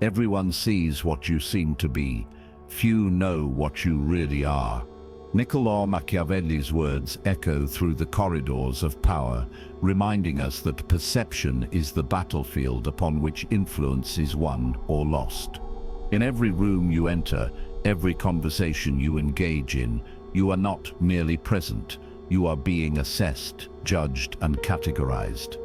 Everyone sees what you seem to be. Few know what you really are. Niccolò Machiavelli's words echo through the corridors of power, reminding us that perception is the battlefield upon which influence is won or lost. In every room you enter, every conversation you engage in, you are not merely present, you are being assessed, judged, and categorized.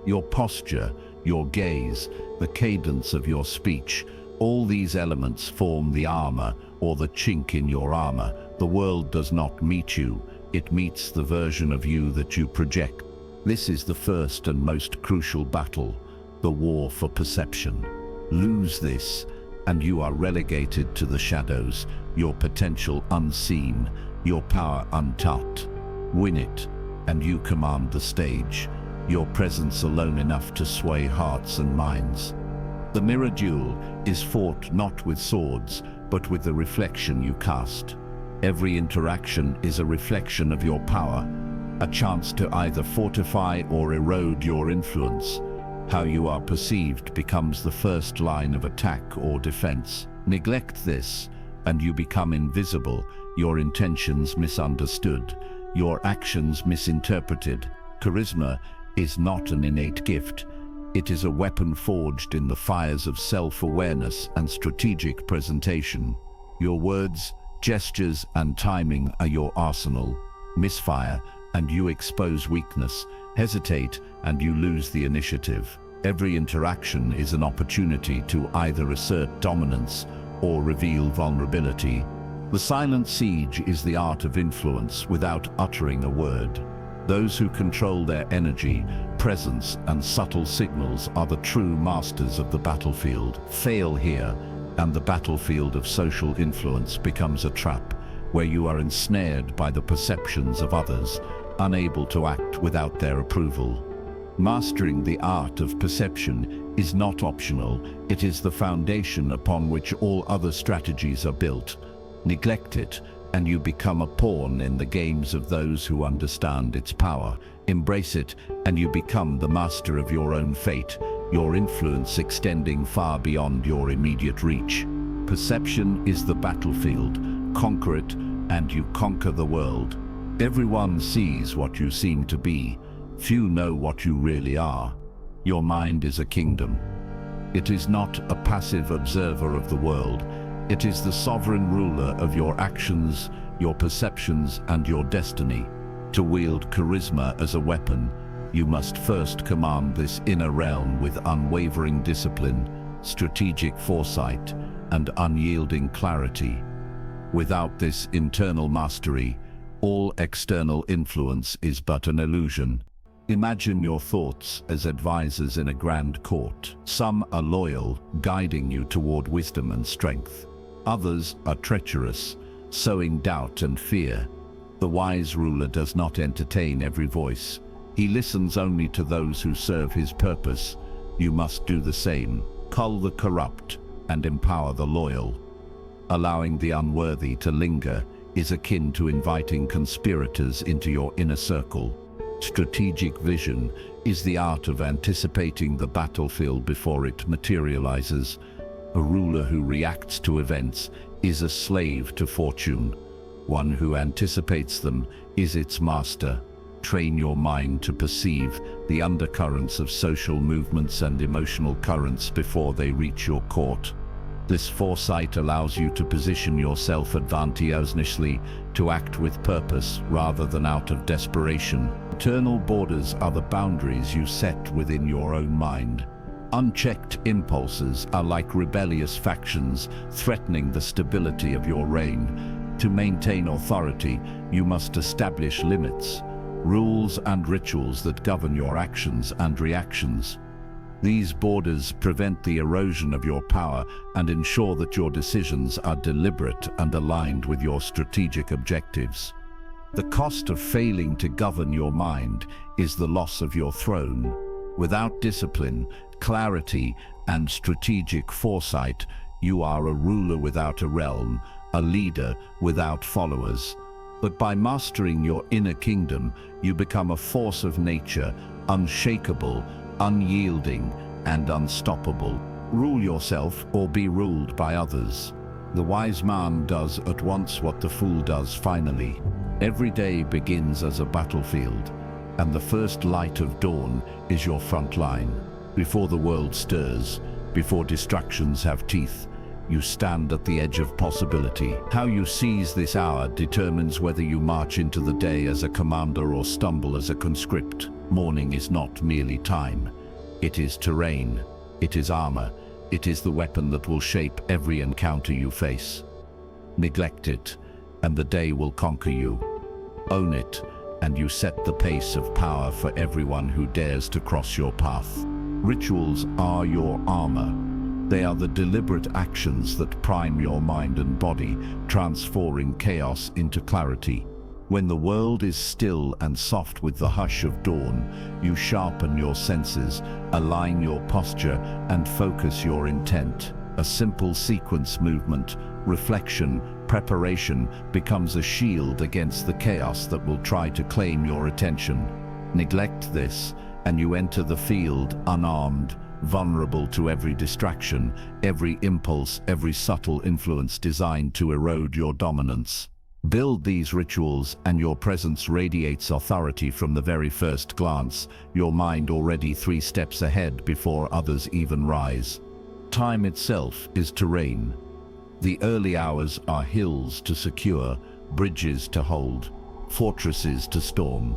Your posture, your gaze, the cadence of your speech, all these elements form the armor or the chink in your armor. The world does not meet you, it meets the version of you that you project. This is the first and most crucial battle, the war for perception. Lose this, and you are relegated to the shadows, your potential unseen, your power untouched. Win it, and you command the stage, your presence alone enough to sway hearts and minds. The mirror duel is fought not with swords, but with the reflection you cast. Every interaction is a reflection of your power, a chance to either fortify or erode your influence. How you are perceived becomes the first line of attack or defense. Neglect this, and you become invisible, your intentions misunderstood, your actions misinterpreted. Charisma is not an innate gift. It is a weapon forged in the fires of self-awareness and strategic presentation. Your words, gestures, and timing are your arsenal. Misfire, and you expose weakness. Hesitate, and you lose the initiative. Every interaction is an opportunity to either assert dominance or reveal vulnerability. The silent siege is the art of influence without uttering a word. Those who control their energy, presence, and subtle signals are the true masters of the battlefield. Fail here, and the battlefield of social influence becomes a trap, where you are ensnared by the perceptions of others, unable to act without their approval. Mastering the art of perception is not optional, it is the foundation upon which all other strategies are built. Neglect it, and you become a pawn in the games of those who understand its power. Embrace it, and you become the master of your own fate, your influence extending far beyond your immediate reach. Perception is the battlefield. Conquer it, and you conquer the world. Everyone sees what you seem to be. Few know what you really are. Your mind is a kingdom. It is not a passive observer of the world. It is the sovereign ruler of your actions, your perceptions, and your destiny. To wield charisma as a weapon, you must first command this inner realm with unwavering discipline, strategic foresight, and unyielding clarity. Without this internal mastery, all external influence is but an illusion. Imagine your thoughts as advisors in a grand court. Some are loyal, guiding you toward wisdom and strength. Others are treacherous, sowing doubt and fear. The wise ruler does not entertain every voice. He listens only to those who serve his purpose. You must do the same. Cull the corrupt and empower the loyal. Allowing the unworthy to linger is akin to inviting conspirators into your inner circle. Strategic vision is the art of anticipating the battlefield before it materializes. A ruler who reacts to events is a slave to fortune. One who anticipates them is its master. Train your mind to perceive the undercurrents of social movements and emotional currents before they reach your court. This foresight allows you to position yourself advantageously, to act with purpose rather than out of desperation. Internal borders are the boundaries you set within your own mind. Unchecked impulses are like rebellious factions threatening the stability of your reign. To maintain authority, you must establish limits, rules and rituals that govern your actions and reactions. These borders prevent the erosion of your power and ensure that your decisions are deliberate and aligned with your strategic objectives. The cost of failing to govern your mind is the loss of your throne. Without discipline, clarity, and strategic foresight, you are a ruler without a realm, a leader without followers. But by mastering your inner kingdom, you become a force of nature, unshakable, unyielding, and unstoppable. Rule yourself or be ruled by others. The wise man does at once what the fool does finally. Every day begins as a battlefield, and the first light of dawn is your front line. Before the world stirs, before distractions have teeth, you stand at the edge of possibility. How you seize this hour determines whether you march into the day as a commander or stumble as a conscript. Morning is not merely time. It is terrain. It is armor. It is the weapon that will shape every encounter you face. Neglect it, and the day will conquer you. Own it, and you set the pace of power for everyone who dares to cross your path. Rituals are your armor. They are the deliberate actions that prime your mind and body, transforming chaos into clarity. When the world is still and soft with the hush of dawn, you sharpen your senses, align your posture, and focus your intent. A simple sequence movement, reflection, preparation becomes a shield against the chaos that will try to claim your attention. Neglect this, and you enter the field unarmed, vulnerable to every distraction, every impulse, every subtle influence designed to erode your dominance. Build these rituals, and your presence radiates authority from the very first glance, your mind already 3 steps ahead before others even rise. Time itself is terrain. The early hours are hills to secure, bridges to hold, fortresses to storm.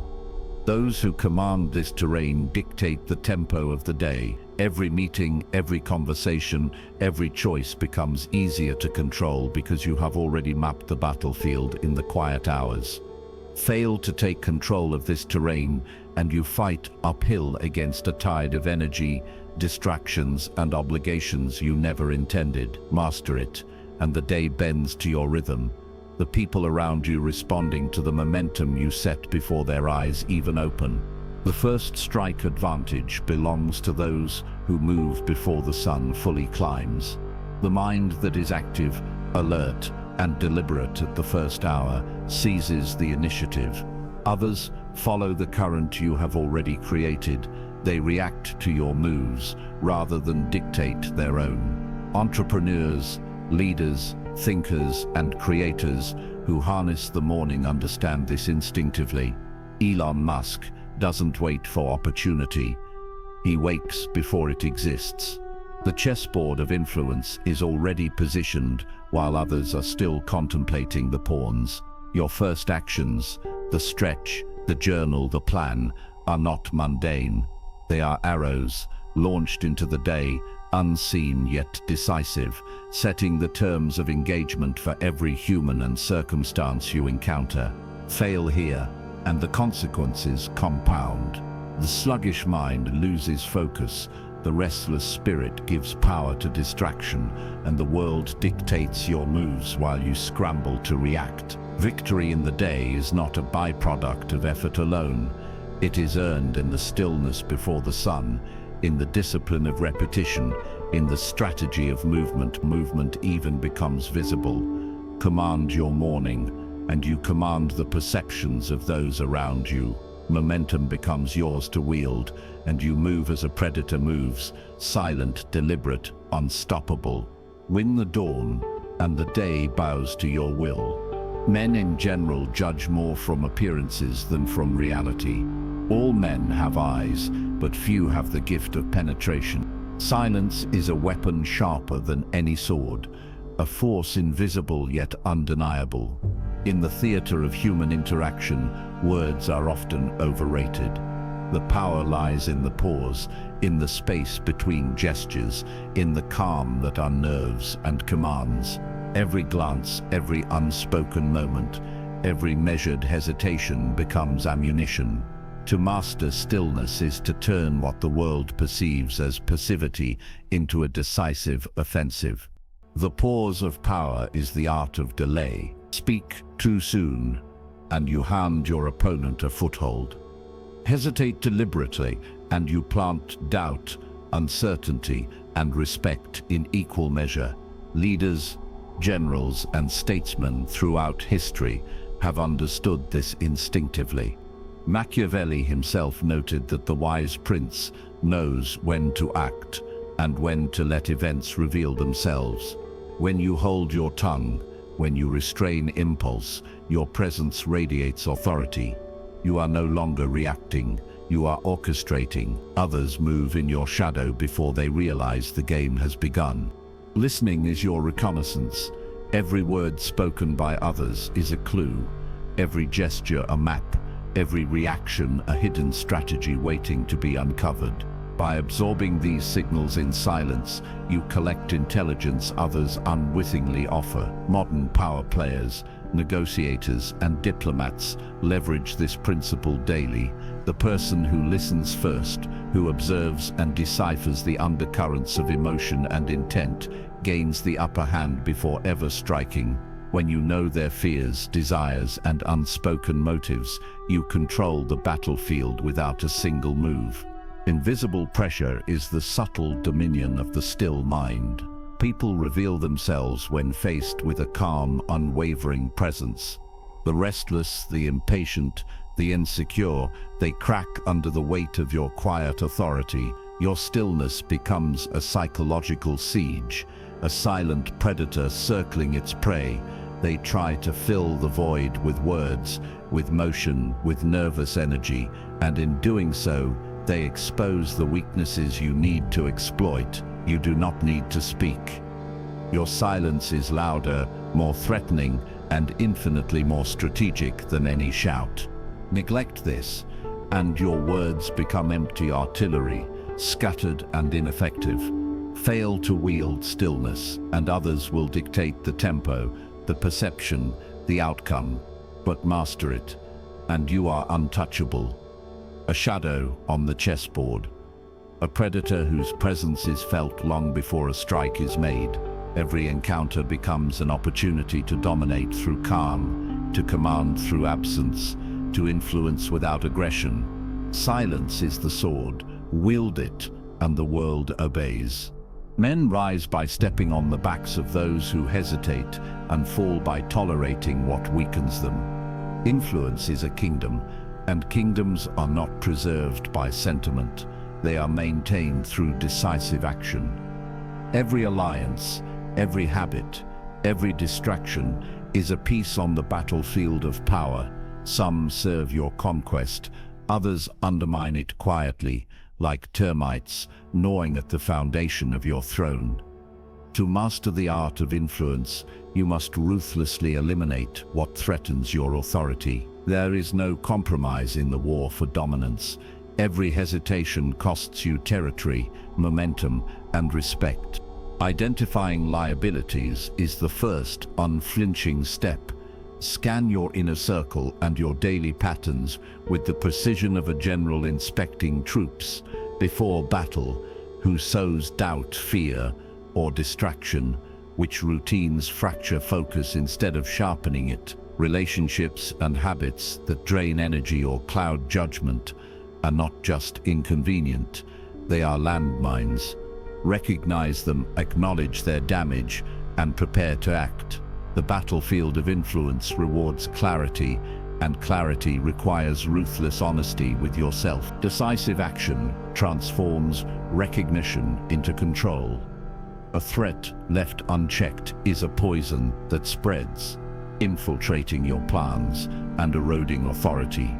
Those who command this terrain dictate the tempo of the day. Every meeting, every conversation, every choice becomes easier to control because you have already mapped the battlefield in the quiet hours. Fail to take control of this terrain, and you fight uphill against a tide of energy, distractions, and obligations you never intended. Master it, and the day bends to your rhythm. The people around you responding to the momentum you set before their eyes even open. The first strike advantage belongs to those who move before the sun fully climbs. The mind that is active, alert, and deliberate at the first hour seizes the initiative. Others follow the current you have already created. They react to your moves rather than dictate their own. Entrepreneurs, leaders, thinkers, and creators who harness the morning understand this instinctively. Elon Musk doesn't wait for opportunity. He wakes before it exists. The chessboard of influence is already positioned while others are still contemplating the pawns. Your first actions, the stretch, the journal, the plan, are not mundane. They are arrows launched into the day, unseen yet decisive, setting the terms of engagement for every human and circumstance you encounter. Fail here, and the consequences compound. The sluggish mind loses focus, the restless spirit gives power to distraction, and the world dictates your moves while you scramble to react. Victory in the day is not a byproduct of effort alone. It is earned in the stillness before the sun, in the discipline of repetition, in the strategy of movement. Movement even becomes visible. Command your morning, and you command the perceptions of those around you. Momentum becomes yours to wield, and you move as a predator moves, silent, deliberate, unstoppable. Win the dawn, and the day bows to your will. Men in general judge more from appearances than from reality. All men have eyes, but few have the gift of penetration. Silence is a weapon sharper than any sword, a force invisible yet undeniable. In the theater of human interaction, words are often overrated. The power lies in the pause, in the space between gestures, in the calm that unnerves and commands. Every glance, every unspoken moment, every measured hesitation becomes ammunition. To master stillness is to turn what the world perceives as passivity into a decisive offensive. The pause of power is the art of delay. Speak too soon, and you hand your opponent a foothold. Hesitate deliberately, and you plant doubt, uncertainty, and respect in equal measure. Leaders, generals, and statesmen throughout history have understood this instinctively. Machiavelli himself noted that the wise prince knows when to act, and when to let events reveal themselves. When you hold your tongue, when you restrain impulse, your presence radiates authority. You are no longer reacting, you are orchestrating. Others move in your shadow before they realize the game has begun. Listening is your reconnaissance. Every word spoken by others is a clue. Every gesture a map. Every reaction a hidden strategy waiting to be uncovered. By absorbing these signals in silence, you collect intelligence others unwittingly offer. Modern power players, negotiators, and diplomats leverage this principle daily. The person who listens first, who observes and deciphers the undercurrents of emotion and intent, gains the upper hand before ever striking. When you know their fears, desires, and unspoken motives, you control the battlefield without a single move. Invisible pressure is the subtle dominion of the still mind. People reveal themselves when faced with a calm, unwavering presence. The restless, the impatient, the insecure, they crack under the weight of your quiet authority. Your stillness becomes a psychological siege, a silent predator circling its prey. They try to fill the void with words, with motion, with nervous energy, and in doing so, they expose the weaknesses you need to exploit. You do not need to speak. Your silence is louder, more threatening, and infinitely more strategic than any shout. Neglect this, and your words become empty artillery, scattered and ineffective. Fail to wield stillness, and others will dictate the tempo, the perception, the outcome. But master it, and you are untouchable. A shadow on the chessboard. A predator whose presence is felt long before a strike is made. Every encounter becomes an opportunity to dominate through calm, to command through absence, to influence without aggression. Silence is the sword. Wield it, and the world obeys. Men rise by stepping on the backs of those who hesitate, and fall by tolerating what weakens them. Influence is a kingdom, and kingdoms are not preserved by sentiment. They are maintained through decisive action. Every alliance, every habit, every distraction is a piece on the battlefield of power. Some serve your conquest, others undermine it quietly, like termites gnawing at the foundation of your throne. To master the art of influence, you must ruthlessly eliminate what threatens your authority. There is no compromise in the war for dominance. Every hesitation costs you territory, momentum, and respect. Identifying liabilities is the first, unflinching step. Scan your inner circle and your daily patterns with the precision of a general inspecting troops before battle, who sows doubt, fear, or distraction, which routines fracture focus instead of sharpening it. Relationships and habits that drain energy or cloud judgment are not just inconvenient, they are landmines. Recognize them, acknowledge their damage, and prepare to act. The battlefield of influence rewards clarity, and clarity requires ruthless honesty with yourself. Decisive action transforms recognition into control. A threat left unchecked is a poison that spreads, infiltrating your plans and eroding authority.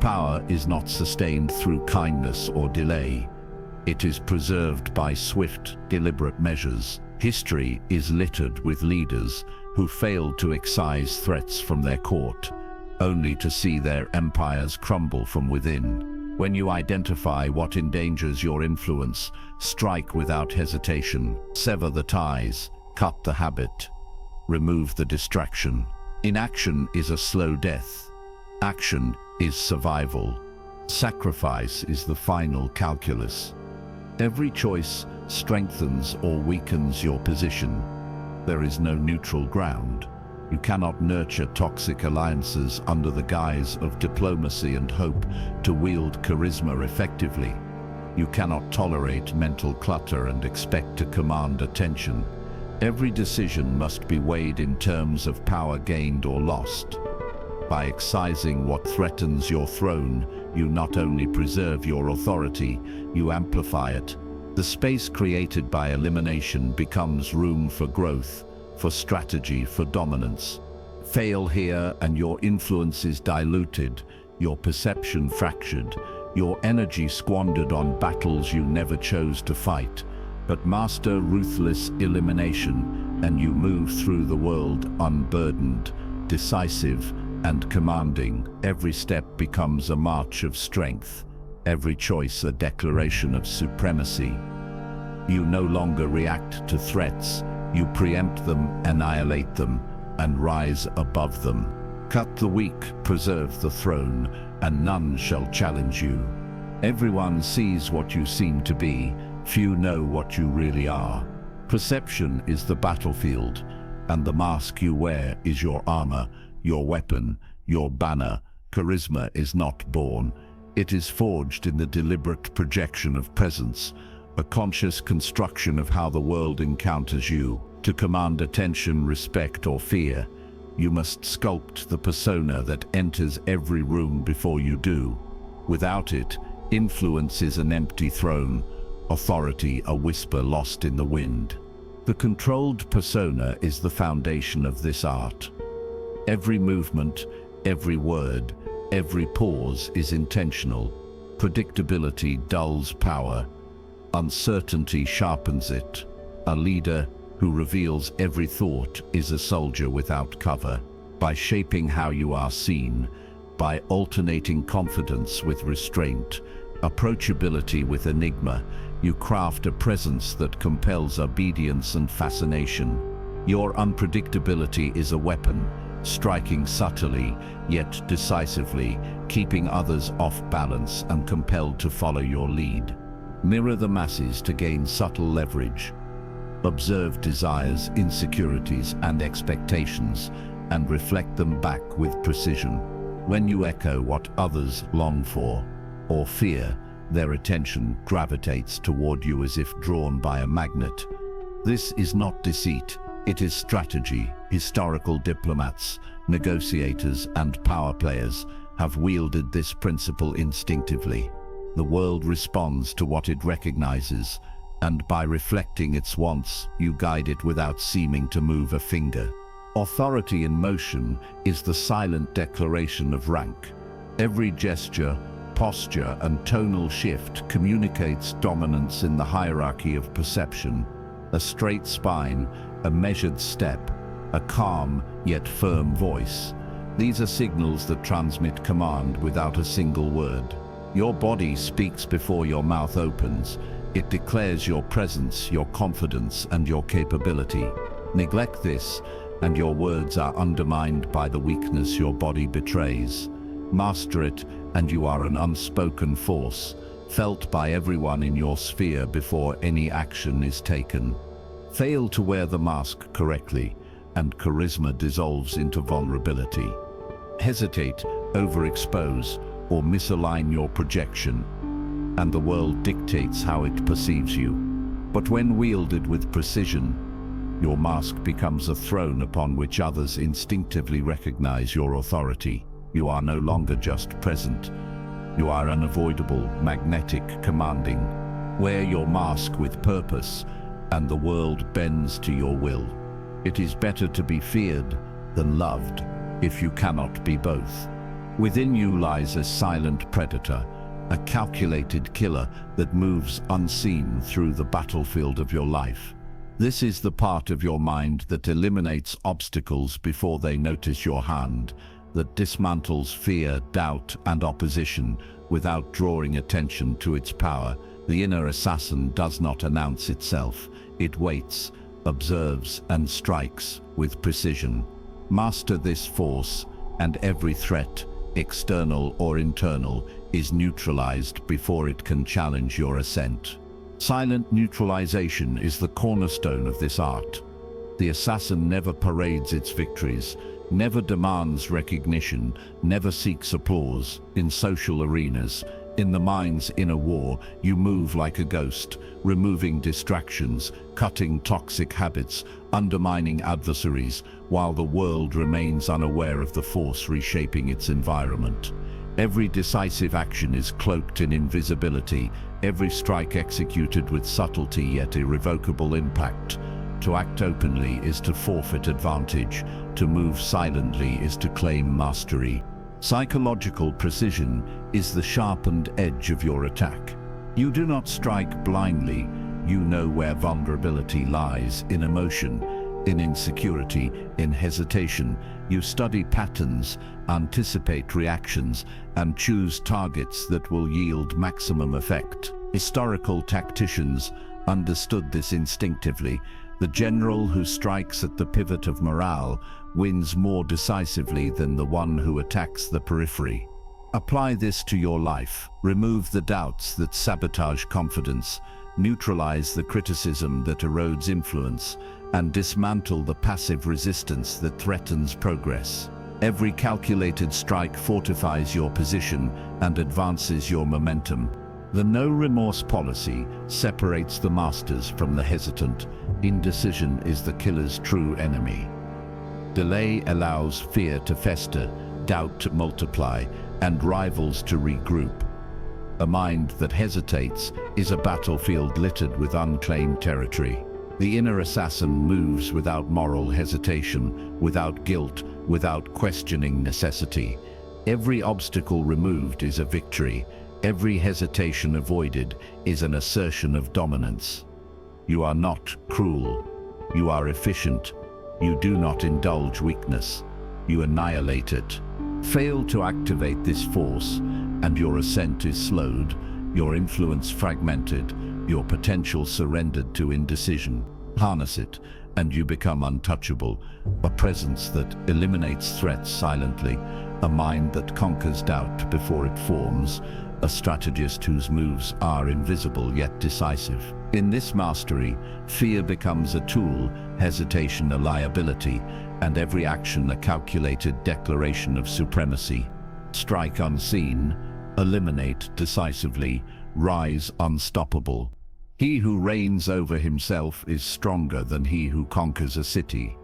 Power is not sustained through kindness or delay. It is preserved by swift, deliberate measures. History is littered with leaders who failed to excise threats from their court, only to see their empires crumble from within. When you identify what endangers your influence, strike without hesitation. Sever the ties, cut the habit, remove the distraction. Inaction is a slow death. Action is survival. Sacrifice is the final calculus. Every choice strengthens or weakens your position. There is no neutral ground. You cannot nurture toxic alliances under the guise of diplomacy and hope to wield charisma effectively. You cannot tolerate mental clutter and expect to command attention. Every decision must be weighed in terms of power gained or lost. By excising what threatens your throne, you not only preserve your authority, you amplify it. The space created by elimination becomes room for growth, for strategy, for dominance. Fail here and your influence is diluted, your perception fractured, your energy squandered on battles you never chose to fight. But master ruthless elimination, and you move through the world unburdened, decisive, and commanding. Every step becomes a march of strength, every choice a declaration of supremacy. You no longer react to threats, you preempt them, annihilate them, and rise above them. Cut the weak, preserve the throne, and none shall challenge you. Everyone sees what you seem to be, few know what you really are. Perception is the battlefield, and the mask you wear is your armor, your weapon, your banner. Charisma is not born. It is forged in the deliberate projection of presence, a conscious construction of how the world encounters you. To command attention, respect, or fear, you must sculpt the persona that enters every room before you do. Without it, influence is an empty throne, authority a whisper lost in the wind. The controlled persona is the foundation of this art. Every movement, every word, every pause is intentional. Predictability dulls power. Uncertainty sharpens it. A leader who reveals every thought is a soldier without cover. By shaping how you are seen, by alternating confidence with restraint, approachability with enigma, you craft a presence that compels obedience and fascination. Your unpredictability is a weapon, striking subtly, yet decisively, keeping others off balance and compelled to follow your lead. Mirror the masses to gain subtle leverage. Observe desires, insecurities, and expectations, and reflect them back with precision. When you echo what others long for or fear, their attention gravitates toward you as if drawn by a magnet. This is not deceit, it is strategy. Historical diplomats, negotiators, and power players have wielded this principle instinctively. The world responds to what it recognizes, and by reflecting its wants, you guide it without seeming to move a finger. Authority in motion is the silent declaration of rank. Every gesture, posture, and tonal shift communicates dominance in the hierarchy of perception. A straight spine, a measured step, a calm yet firm voice. These are signals that transmit command without a single word. Your body speaks before your mouth opens. It declares your presence, your confidence, and your capability. Neglect this, and your words are undermined by the weakness your body betrays. Master it, and you are an unspoken force, felt by everyone in your sphere before any action is taken. Fail to wear the mask correctly, and charisma dissolves into vulnerability. Hesitate, overexpose, or misalign your projection, and the world dictates how it perceives you. But when wielded with precision, your mask becomes a throne upon which others instinctively recognize your authority. You are no longer just present. You are unavoidable, magnetic, commanding. Wear your mask with purpose, and the world bends to your will. It is better to be feared than loved, if you cannot be both. Within you lies a silent predator, a calculated killer that moves unseen through the battlefield of your life. This is the part of your mind that eliminates obstacles before they notice your hand, that dismantles fear, doubt, and opposition without drawing attention to its power. The inner assassin does not announce itself. It waits, observes, and strikes with precision. Master this force, and every threat, external or internal, is neutralized before it can challenge your ascent. Silent neutralization is the cornerstone of this art. The assassin never parades its victories, never demands recognition, never seeks applause. In social arenas, in the mind's inner war, you move like a ghost, removing distractions, cutting toxic habits, undermining adversaries, while the world remains unaware of the force reshaping its environment. Every decisive action is cloaked in invisibility, every strike executed with subtlety yet irrevocable impact. To act openly is to forfeit advantage, to move silently is to claim mastery. Psychological precision is the sharpened edge of your attack. You do not strike blindly, you know where vulnerability lies, in emotion, in insecurity, in hesitation. You study patterns, anticipate reactions, and choose targets that will yield maximum effect. Historical tacticians understood this instinctively. The general who strikes at the pivot of morale wins more decisively than the one who attacks the periphery. Apply this to your life. Remove the doubts that sabotage confidence, neutralize the criticism that erodes influence, and dismantle the passive resistance that threatens progress. Every calculated strike fortifies your position and advances your momentum. The no-remorse policy separates the masters from the hesitant. Indecision is the killer's true enemy. Delay allows fear to fester, doubt to multiply, and rivals to regroup. A mind that hesitates is a battlefield littered with unclaimed territory. The inner assassin moves without moral hesitation, without guilt, without questioning necessity. Every obstacle removed is a victory. Every hesitation avoided is an assertion of dominance. You are not cruel. You are efficient. You do not indulge weakness. You annihilate it. Fail to activate this force, and your ascent is slowed, your influence fragmented, your potential surrendered to indecision. Harness it, and you become untouchable, a presence that eliminates threats silently, a mind that conquers doubt before it forms, a strategist whose moves are invisible yet decisive. In this mastery, fear becomes a tool, hesitation a liability, and every action a calculated declaration of supremacy. Strike unseen, eliminate decisively, rise unstoppable. He who reigns over himself is stronger than he who conquers a city.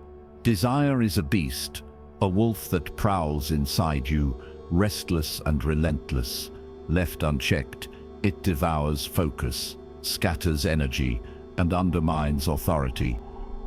Desire is a beast, a wolf that prowls inside you, restless and relentless. Left unchecked, it devours focus, scatters energy, and undermines authority.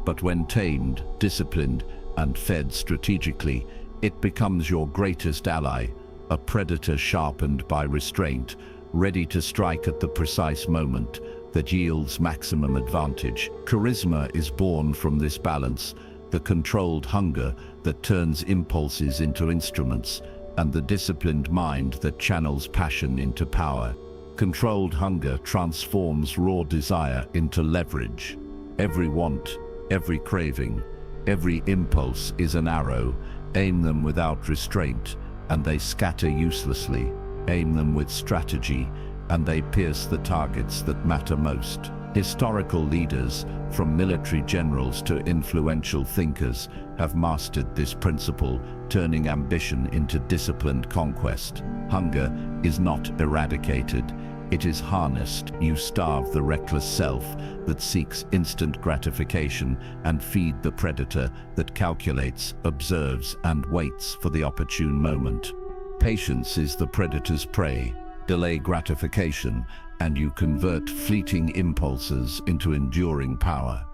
But when tamed, disciplined, and fed strategically, it becomes your greatest ally, a predator sharpened by restraint, ready to strike at the precise moment that yields maximum advantage. Charisma is born from this balance, the controlled hunger that turns impulses into instruments, and the disciplined mind that channels passion into power. Controlled hunger transforms raw desire into leverage. Every want, every craving, every impulse is an arrow. Aim them without restraint, and they scatter uselessly. Aim them with strategy, and they pierce the targets that matter most. Historical leaders, from military generals to influential thinkers, have mastered this principle, turning ambition into disciplined conquest. Hunger is not eradicated, it is harnessed. You starve the reckless self that seeks instant gratification and feed the predator that calculates, observes, and waits for the opportune moment. Patience is the predator's prey. Delay gratification, and you convert fleeting impulses into enduring power.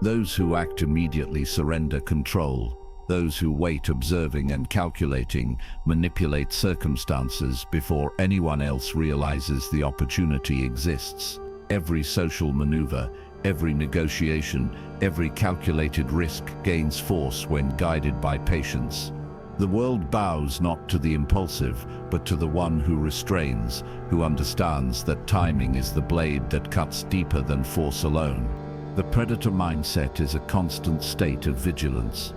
Those who act immediately surrender control. Those who wait observing and calculating manipulate circumstances before anyone else realizes the opportunity exists. Every social maneuver, every negotiation, every calculated risk gains force when guided by patience. The world bows not to the impulsive, but to the one who restrains, who understands that timing is the blade that cuts deeper than force alone. The predator mindset is a constant state of vigilance.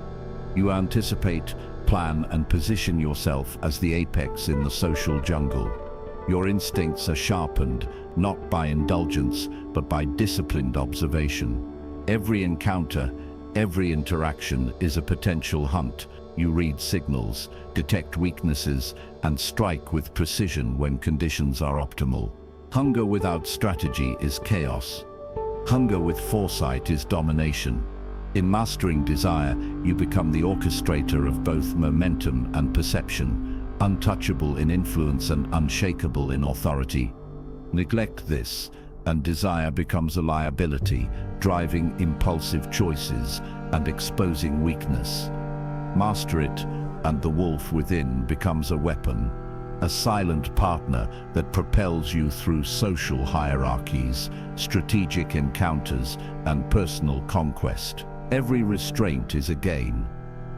You anticipate, plan, and position yourself as the apex in the social jungle. Your instincts are sharpened, not by indulgence, but by disciplined observation. Every encounter, every interaction is a potential hunt. You read signals, detect weaknesses, and strike with precision when conditions are optimal. Hunger without strategy is chaos. Hunger with foresight is domination. In mastering desire, you become the orchestrator of both momentum and perception, untouchable in influence and unshakable in authority. Neglect this, and desire becomes a liability, driving impulsive choices and exposing weakness. Master it, and the wolf within becomes a weapon, a silent partner that propels you through social hierarchies, strategic encounters, and personal conquest. Every restraint is a gain.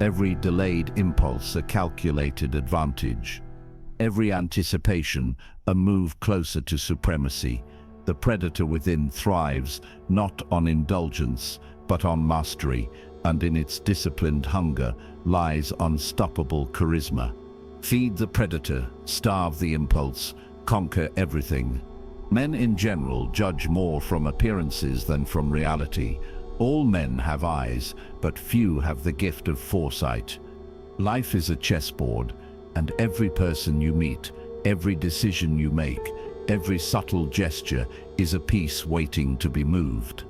Every delayed impulse a calculated advantage. Every anticipation a move closer to supremacy. The predator within thrives not on indulgence, but on mastery, and in its disciplined hunger lies unstoppable charisma. Feed the predator, starve the impulse, conquer everything. Men in general judge more from appearances than from reality. All men have eyes, but few have the gift of foresight. Life is a chessboard, and every person you meet, every decision you make, every subtle gesture is a piece waiting to be moved.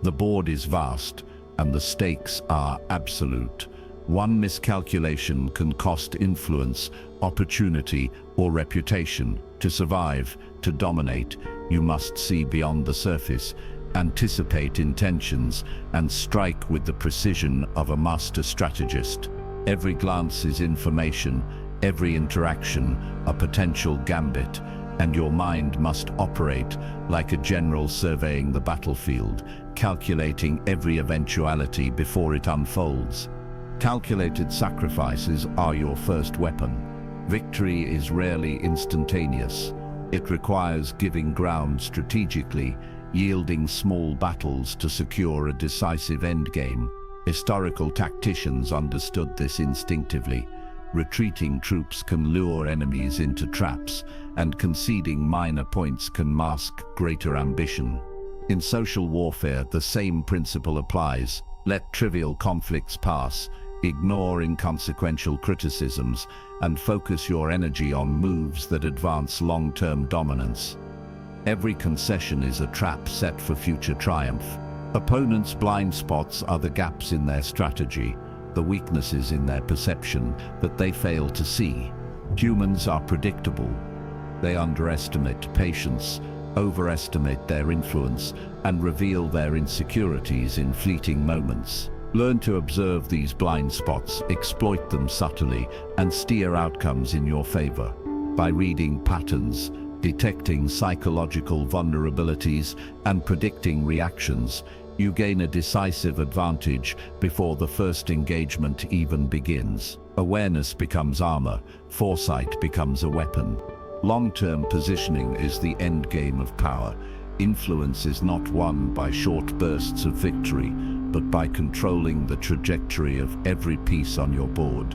The board is vast, and the stakes are absolute. One miscalculation can cost influence, opportunity, or reputation. To survive, to dominate, you must see beyond the surface, anticipate intentions, and strike with the precision of a master strategist. Every glance is information, every interaction a potential gambit, and your mind must operate like a general surveying the battlefield, calculating every eventuality before it unfolds. Calculated sacrifices are your first weapon. Victory is rarely instantaneous. It requires giving ground strategically, yielding small battles to secure a decisive endgame. Historical tacticians understood this instinctively. Retreating troops can lure enemies into traps, and conceding minor points can mask greater ambition. In social warfare, the same principle applies. Let trivial conflicts pass, ignore inconsequential criticisms, and focus your energy on moves that advance long-term dominance. Every concession is a trap set for future triumph. Opponents' blind spots are the gaps in their strategy, the weaknesses in their perception that they fail to see. Humans are predictable. They underestimate patience, overestimate their influence, and reveal their insecurities in fleeting moments. Learn to observe these blind spots, exploit them subtly, and steer outcomes in your favor. By reading patterns, detecting psychological vulnerabilities, and predicting reactions, you gain a decisive advantage before the first engagement even begins. Awareness becomes armor, foresight becomes a weapon. Long-term positioning is the endgame of power. Influence is not won by short bursts of victory, but by controlling the trajectory of every piece on your board.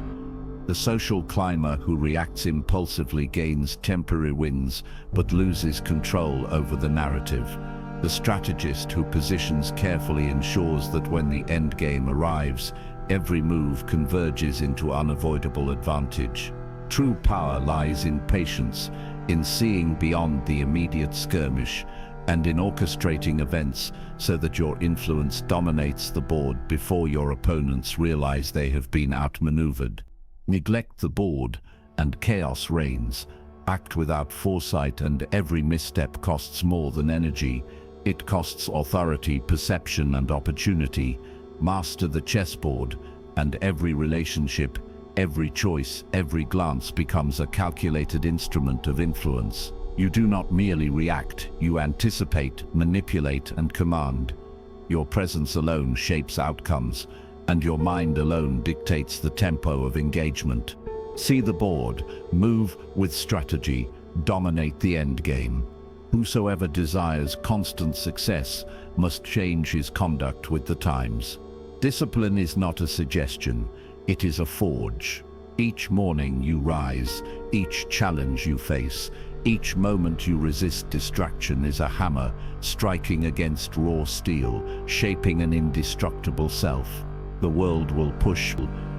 The social climber who reacts impulsively gains temporary wins, but loses control over the narrative. The strategist who positions carefully ensures that when the endgame arrives, every move converges into unavoidable advantage. True power lies in patience, in seeing beyond the immediate skirmish, and in orchestrating events so that your influence dominates the board before your opponents realize they have been outmaneuvered. Neglect the board, and chaos reigns. Act without foresight, and every misstep costs more than energy. It costs authority, perception, and opportunity. Master the chessboard, and every relationship, every choice, every glance becomes a calculated instrument of influence. You do not merely react, you anticipate, manipulate, and command. Your presence alone shapes outcomes, and your mind alone dictates the tempo of engagement. See the board, move with strategy, dominate the endgame. Whosoever desires constant success must change his conduct with the times. Discipline is not a suggestion, it is a forge. Each morning you rise, each challenge you face, each moment you resist distraction is a hammer, striking against raw steel, shaping an indestructible self. The world will push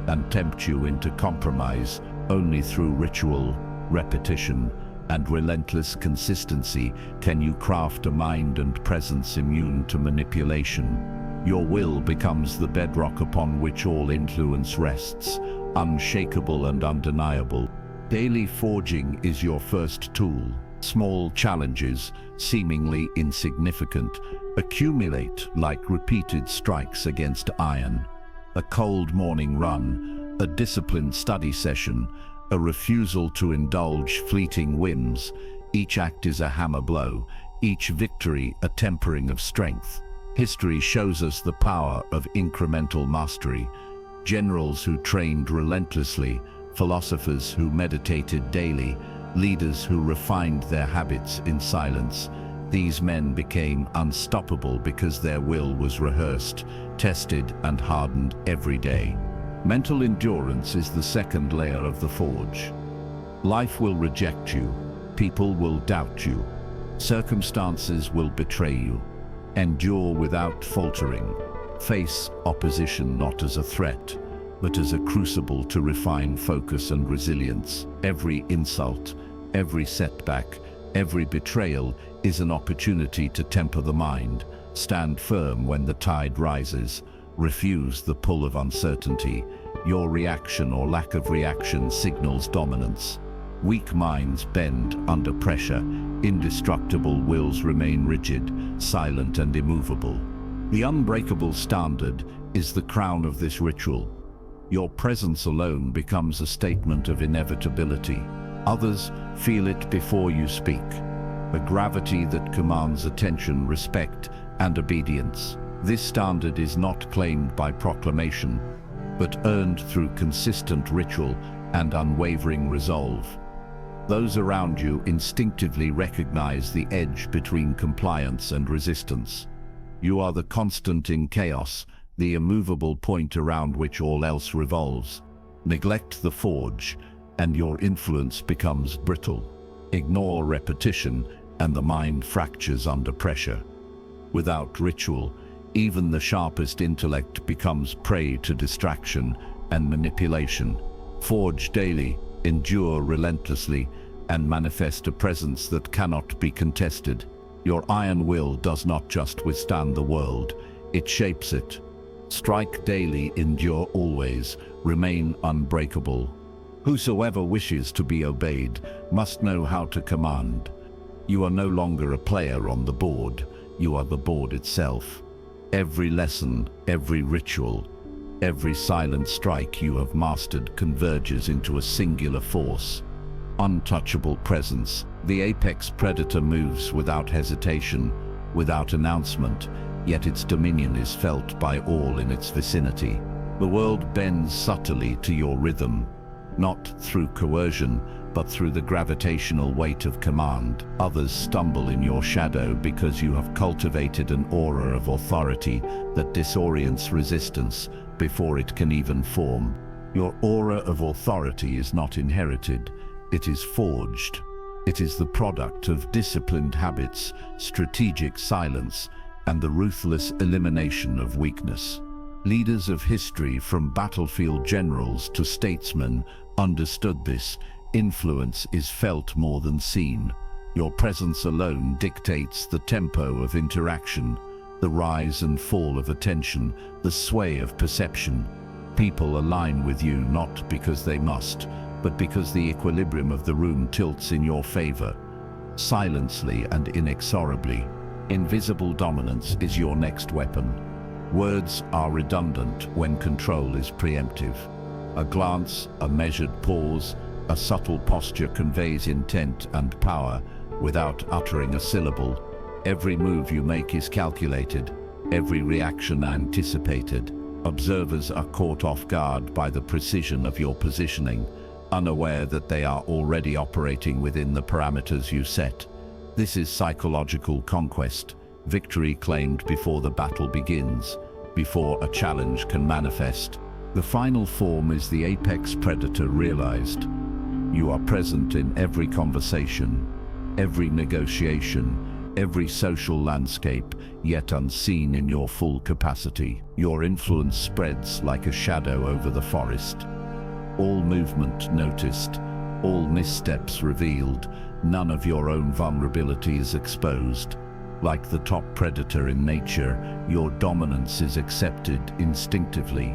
and tempt you into compromise. Only through ritual, repetition, and relentless consistency can you craft a mind and presence immune to manipulation. Your will becomes the bedrock upon which all influence rests, unshakable and undeniable. Daily forging is your first tool. Small challenges, seemingly insignificant, accumulate like repeated strikes against iron. A cold morning run, a disciplined study session, a refusal to indulge fleeting whims. Each act is a hammer blow, each victory a tempering of strength. History shows us the power of incremental mastery. Generals who trained relentlessly, philosophers who meditated daily, leaders who refined their habits in silence. These men became unstoppable because their will was rehearsed, tested, and hardened every day. Mental endurance is the second layer of the forge. Life will reject you, people will doubt you, circumstances will betray you. Endure without faltering. Face opposition not as a threat, but as a crucible to refine focus and resilience. Every insult, every setback, every betrayal is an opportunity to temper the mind. Stand firm when the tide rises. Refuse the pull of uncertainty. Your reaction or lack of reaction signals dominance. Weak minds bend under pressure. Indestructible wills remain rigid, silent, and immovable. The unbreakable standard is the crown of this ritual. Your presence alone becomes a statement of inevitability. Others feel it before you speak. A gravity that commands attention, respect, and obedience. This standard is not claimed by proclamation, but earned through consistent ritual and unwavering resolve. Those around you instinctively recognize the edge between compliance and resistance. You are the constant in chaos, the immovable point around which all else revolves. Neglect the forge, and your influence becomes brittle. Ignore repetition, and the mind fractures under pressure. Without ritual, even the sharpest intellect becomes prey to distraction and manipulation. Forge daily, endure relentlessly, and manifest a presence that cannot be contested. Your iron will does not just withstand the world, it shapes it. Strike daily, endure always, remain unbreakable. Whosoever wishes to be obeyed must know how to command. You are no longer a player on the board, you are the board itself. Every lesson, every ritual, every silent strike you have mastered converges into a singular force. Untouchable presence. The apex predator moves without hesitation, without announcement, yet its dominion is felt by all in its vicinity. The world bends subtly to your rhythm, not through coercion, but through the gravitational weight of command. Others stumble in your shadow because you have cultivated an aura of authority that disorients resistance before it can even form. Your aura of authority is not inherited, it is forged. It is the product of disciplined habits, strategic silence, and the ruthless elimination of weakness. Leaders of history, from battlefield generals to statesmen, understood this. Influence is felt more than seen. Your presence alone dictates the tempo of interaction, the rise and fall of attention, the sway of perception. People align with you not because they must, but because the equilibrium of the room tilts in your favor. Silently and inexorably, invisible dominance is your next weapon. Words are redundant when control is preemptive. A glance, a measured pause, a subtle posture conveys intent and power without uttering a syllable. Every move you make is calculated, every reaction anticipated. Observers are caught off guard by the precision of your positioning, unaware that they are already operating within the parameters you set. This is psychological conquest, victory claimed before the battle begins, before a challenge can manifest. The final form is the apex predator realized. You are present in every conversation, every negotiation, every social landscape, yet unseen in your full capacity. Your influence spreads like a shadow over the forest. All movement noticed, all missteps revealed, none of your own vulnerabilities exposed. Like the top predator in nature, your dominance is accepted instinctively.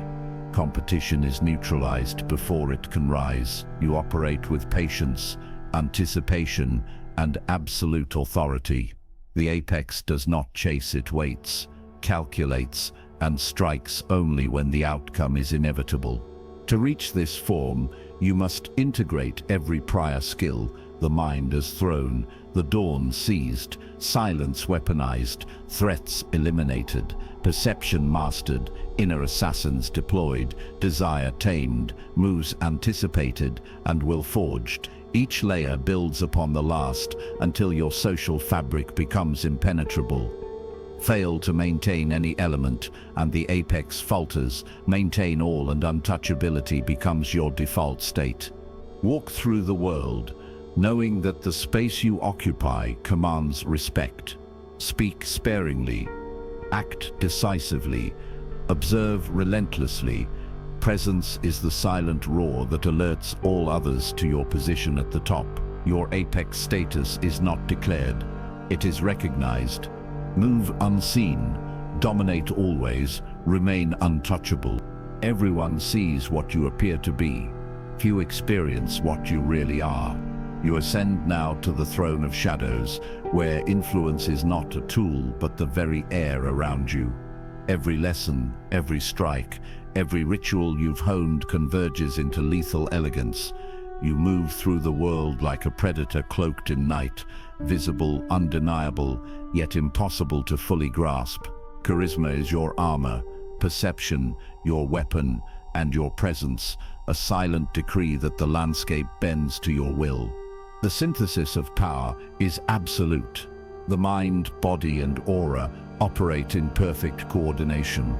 Competition is neutralized before it can rise. You operate with patience, anticipation, and absolute authority. The apex does not chase, it waits, calculates, and strikes only when the outcome is inevitable. To reach this form, you must integrate every prior skill: the mind as throne, the dawn seized, silence weaponized, threats eliminated, perception mastered, inner assassins deployed, desire tamed, moves anticipated, and will forged. Each layer builds upon the last until your social fabric becomes impenetrable. Fail to maintain any element and the apex falters. Maintain all and untouchability becomes your default state. Walk through the world, knowing that the space you occupy commands respect. Speak sparingly, act decisively, observe relentlessly. Presence is the silent roar that alerts all others to your position at the top. Your apex status is not declared, it is recognized. Move unseen, dominate always, remain untouchable. Everyone sees what you appear to be. Few experience what you really are. You ascend now to the throne of shadows, where influence is not a tool but the very air around you. Every lesson, every strike, every ritual you've honed converges into lethal elegance. You move through the world like a predator cloaked in night, visible, undeniable, yet impossible to fully grasp. Charisma is your armor, perception your weapon, and your presence a silent decree that the landscape bends to your will. The synthesis of power is absolute. The mind, body, and aura operate in perfect coordination.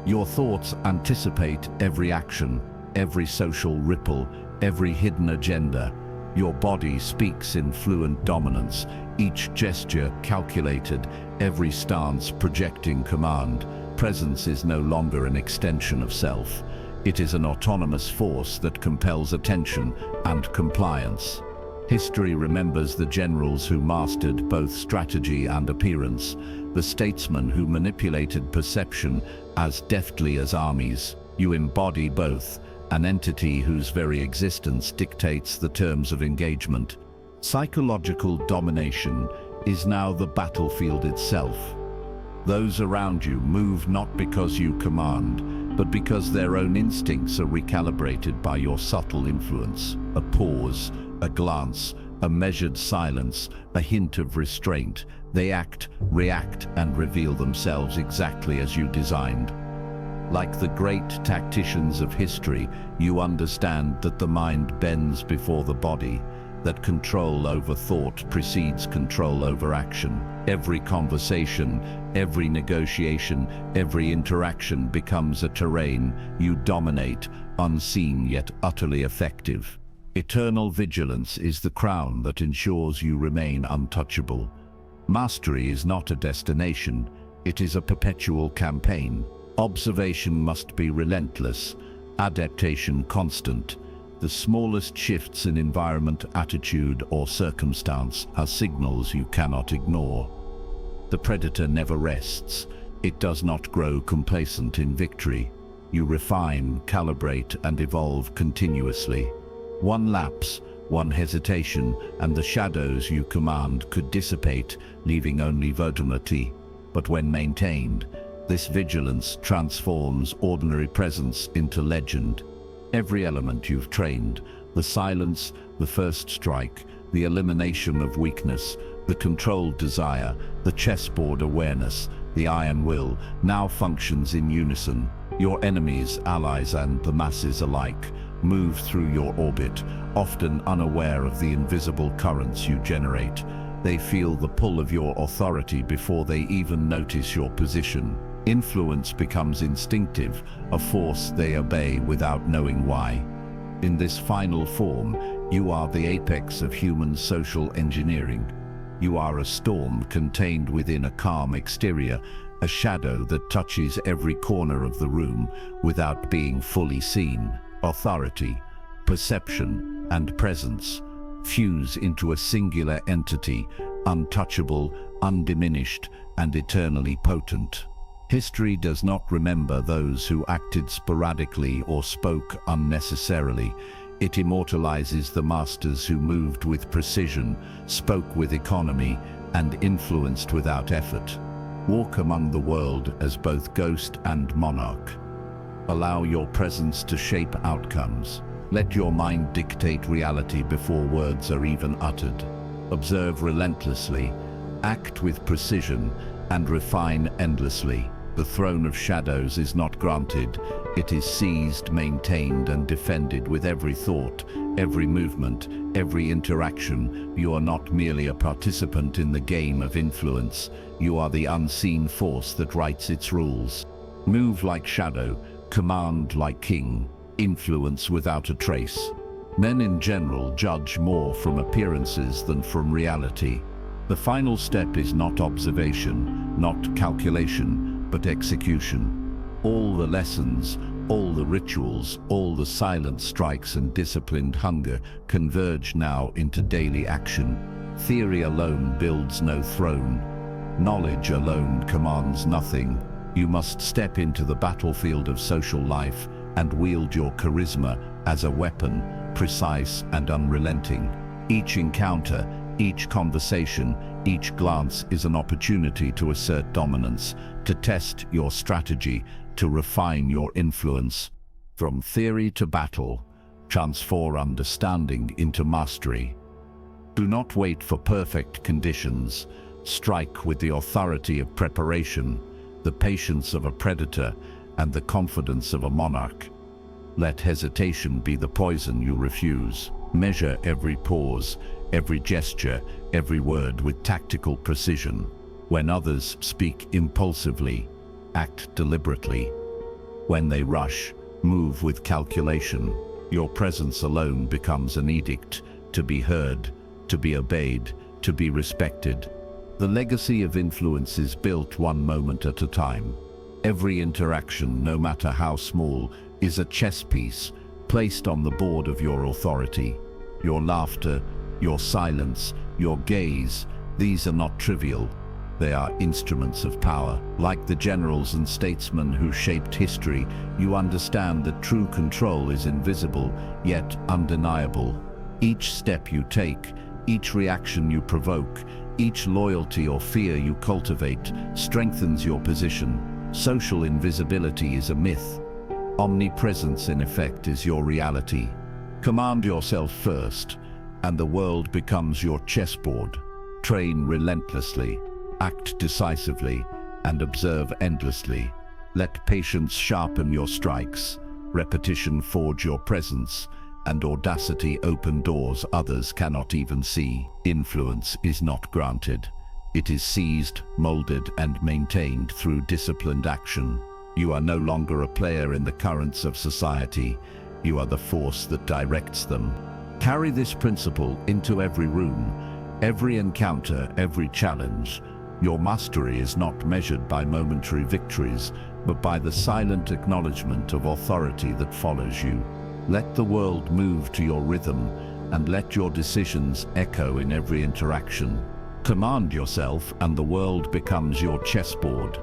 Your thoughts anticipate every action, every social ripple, every hidden agenda. Your body speaks in fluent dominance, each gesture calculated, every stance projecting command. Presence is no longer an extension of self. It is an autonomous force that compels attention and compliance. History remembers the generals who mastered both strategy and appearance, the statesmen who manipulated perception as deftly as armies. You embody both, an entity whose very existence dictates the terms of engagement. Psychological domination is now the battlefield itself. Those around you move not because you command, but because their own instincts are recalibrated by your subtle influence. A pause, a glance, a measured silence, a hint of restraint. They act, react, and reveal themselves exactly as you designed. Like the great tacticians of history, you understand that the mind bends before the body, that control over thought precedes control over action. Every conversation, every negotiation, every interaction becomes a terrain you dominate, unseen yet utterly effective. Eternal vigilance is the crown that ensures you remain untouchable. Mastery is not a destination, it is a perpetual campaign. Observation must be relentless, adaptation constant. The smallest shifts in environment, attitude, or circumstance are signals you cannot ignore. The predator never rests. It does not grow complacent in victory. You refine, calibrate, and evolve continuously. One lapse, one hesitation, and the shadows you command could dissipate, leaving only vulnerability. But when maintained, this vigilance transforms ordinary presence into legend. Every element you've trained, the silence, the first strike, the elimination of weakness, the controlled desire, the chessboard awareness, the iron will, now functions in unison. Your enemies, allies, and the masses alike move through your orbit, often unaware of the invisible currents you generate. They feel the pull of your authority before they even notice your position. Influence becomes instinctive, a force they obey without knowing why. In this final form, you are the apex of human social engineering. You are a storm contained within a calm exterior, a shadow that touches every corner of the room without being fully seen. Authority, perception, and presence fuse into a singular entity, untouchable, undiminished, and eternally potent. History does not remember those who acted sporadically or spoke unnecessarily. It immortalizes the masters who moved with precision, spoke with economy, and influenced without effort. Walk among the world as both ghost and monarch. Allow your presence to shape outcomes. Let your mind dictate reality before words are even uttered. Observe relentlessly, act with precision, and refine endlessly. The throne of shadows is not granted. It is seized, maintained, and defended with every thought, every movement, every interaction. You are not merely a participant in the game of influence. You are the unseen force that writes its rules. Move like shadow, command like king, influence without a trace. Men in general judge more from appearances than from reality. The final step is not observation, not calculation, but execution. All the lessons, all the rituals, all the silent strikes and disciplined hunger converge now into daily action. Theory alone builds no throne. Knowledge alone commands nothing. You must step into the battlefield of social life and wield your charisma as a weapon, precise and unrelenting. Each encounter, each conversation, each glance is an opportunity to assert dominance, to test your strategy, to refine your influence. From theory to battle, transform understanding into mastery. Do not wait for perfect conditions. Strike with the authority of preparation, the patience of a predator, and the confidence of a monarch. Let hesitation be the poison you refuse. Measure every pause, every gesture, every word with tactical precision. When others speak impulsively, act deliberately. When they rush, move with calculation. Your presence alone becomes an edict, to be heard, to be obeyed, to be respected. The legacy of influence is built one moment at a time. Every interaction, no matter how small, is a chess piece placed on the board of your authority. Your laughter, your silence, your gaze, these are not trivial. They are instruments of power. Like the generals and statesmen who shaped history, you understand that true control is invisible, yet undeniable. Each step you take, each reaction you provoke, each loyalty or fear you cultivate strengthens your position. Social invisibility is a myth. Omnipresence, in effect, is your reality. Command yourself first, and the world becomes your chessboard. Train relentlessly, act decisively, and observe endlessly. Let patience sharpen your strikes, repetition forge your presence, and audacity open doors others cannot even see. Influence is not granted. It is seized, molded, and maintained through disciplined action. You are no longer a player in the currents of society. You are the force that directs them. Carry this principle into every room, every encounter, every challenge. Your mastery is not measured by momentary victories, but by the silent acknowledgement of authority that follows you. Let the world move to your rhythm, and let your decisions echo in every interaction. Command yourself, and the world becomes your chessboard.